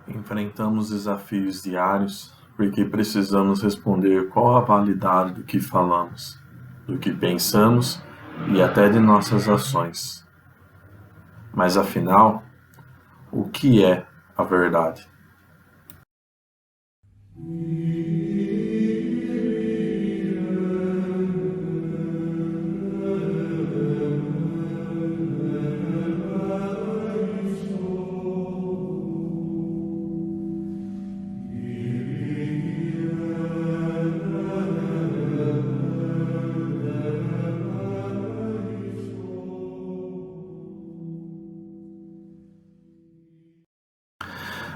Enfrentamos desafios diários porque precisamos responder qual a validade do que falamos, do que pensamos e até de nossas ações. Mas afinal, o que é a verdade?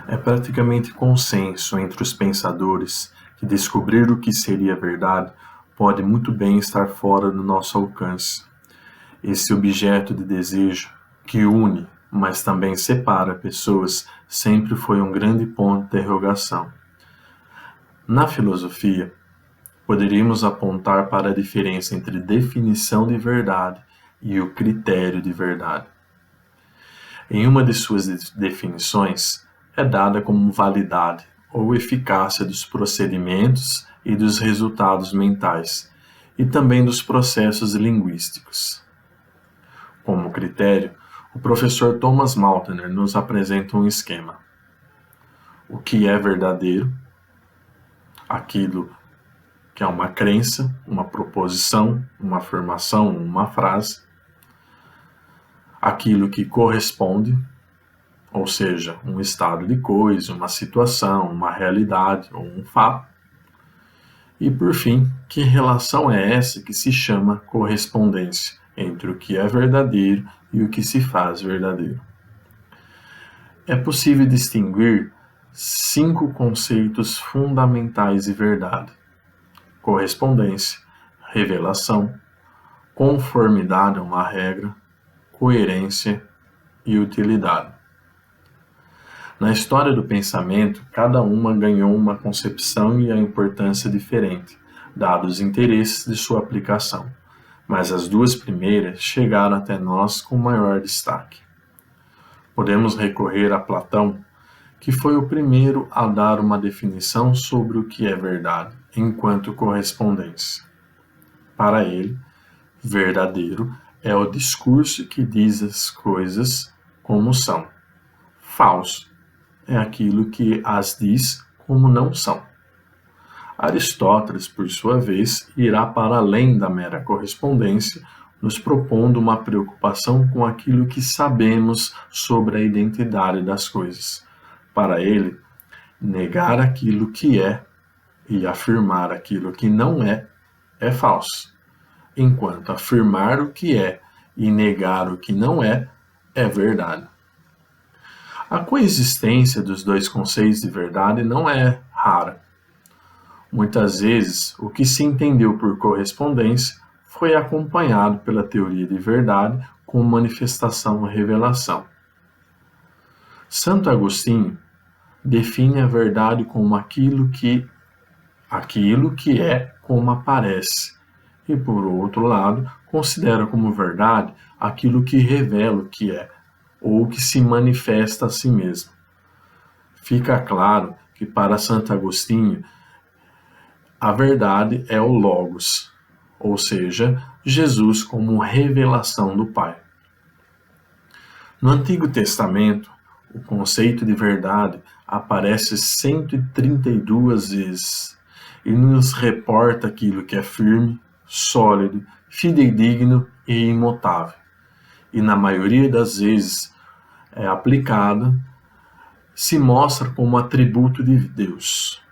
É praticamente consenso entre os pensadores que descobrir o que seria verdade pode muito bem estar fora do nosso alcance. Esse objeto de desejo, que une, mas também separa pessoas, sempre foi um grande ponto de interrogação. Na filosofia, poderíamos apontar para a diferença entre definição de verdade e o critério de verdade. Em uma de suas definições, é dada como validade ou eficácia dos procedimentos e dos resultados mentais, e também dos processos linguísticos. Como critério, o professor Thomas Maltner nos apresenta um esquema. O que é verdadeiro? Aquilo que é uma crença, uma proposição, uma afirmação, uma frase. Aquilo que corresponde, ou seja, um estado de coisa, uma situação, uma realidade ou um fato. E, por fim, que relação é essa que se chama correspondência entre o que é verdadeiro e o que se faz verdadeiro? É possível distinguir 5 conceitos fundamentais de verdade: correspondência, revelação, conformidade a uma regra, coerência e utilidade. Na história do pensamento, cada uma ganhou uma concepção e a importância diferente, dados os interesses de sua aplicação, mas as duas primeiras chegaram até nós com maior destaque. Podemos recorrer a Platão, que foi o primeiro a dar uma definição sobre o que é verdade, enquanto correspondência. Para ele, verdadeiro é o discurso que diz as coisas como são. Falso é aquilo que as diz como não são. Aristóteles, por sua vez, irá para além da mera correspondência, nos propondo uma preocupação com aquilo que sabemos sobre a identidade das coisas. Para ele, negar aquilo que é e afirmar aquilo que não é falso, enquanto afirmar o que é e negar o que não é verdade. A coexistência dos dois conceitos de verdade não é rara. Muitas vezes, o que se entendeu por correspondência foi acompanhado pela teoria de verdade com manifestação ou revelação. Santo Agostinho define a verdade como aquilo que é como aparece, e, por outro lado, considera como verdade aquilo que revela o que é, ou que se manifesta a si mesmo. Fica claro que para Santo Agostinho, a verdade é o Logos, ou seja, Jesus como revelação do Pai. No Antigo Testamento, o conceito de verdade aparece 132 vezes e nos reporta aquilo que é firme, sólido, fidedigno e imutável. E na maioria das vezes é aplicada, se mostra como atributo de Deus.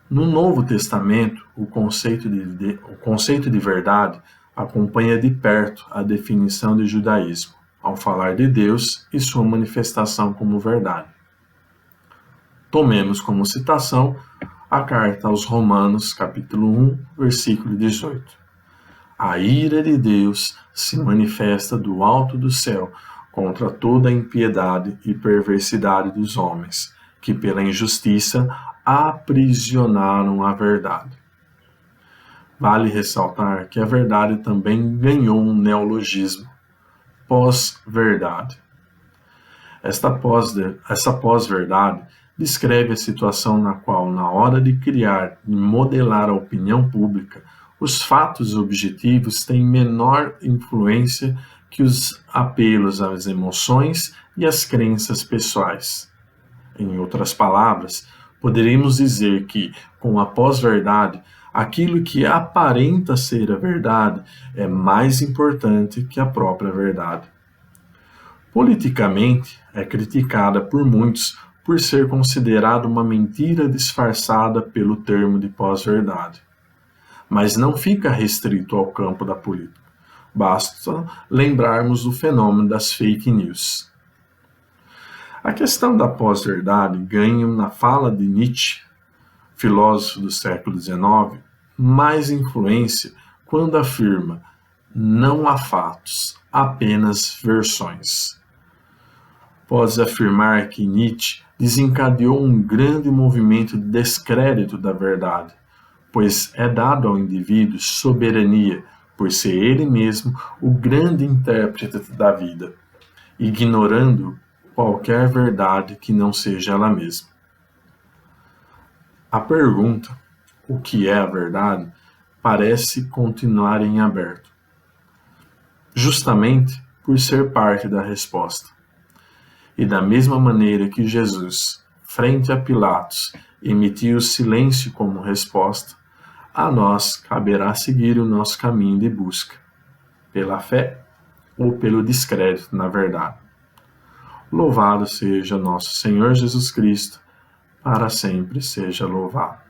No Novo Testamento, o conceito de verdade acompanha de perto a definição de judaísmo, ao falar de Deus e sua manifestação como verdade. Tomemos como citação a carta aos Romanos, capítulo 1, versículo 18. A ira de Deus se manifesta do alto do céu contra toda a impiedade e perversidade dos homens, que pela injustiça aprisionaram a verdade. Vale ressaltar que a verdade também ganhou um neologismo, pós-verdade. Essa pós-verdade descreve a situação na qual, na hora de criar e modelar a opinião pública, os fatos objetivos têm menor influência que os apelos às emoções e às crenças pessoais. Em outras palavras, poderíamos dizer que, com a pós-verdade, aquilo que aparenta ser a verdade é mais importante que a própria verdade. Politicamente, é criticada por muitos por ser considerada uma mentira disfarçada pelo termo de pós-verdade. Mas não fica restrito ao campo da política. Basta lembrarmos do fenômeno das fake news. A questão da pós-verdade ganha na fala de Nietzsche, filósofo do século XIX, mais influência quando afirma: não há fatos, apenas versões. Pode-se afirmar que Nietzsche desencadeou um grande movimento de descrédito da verdade, pois é dado ao indivíduo soberania, por ser ele mesmo o grande intérprete da vida, ignorando qualquer verdade que não seja ela mesma. A pergunta, o que é a verdade, parece continuar em aberto, justamente por ser parte da resposta. E da mesma maneira que Jesus, frente a Pilatos, emitiu o silêncio como resposta, a nós caberá seguir o nosso caminho de busca, pela fé ou pelo descrédito na verdade. Louvado seja nosso Senhor Jesus Cristo, para sempre seja louvado.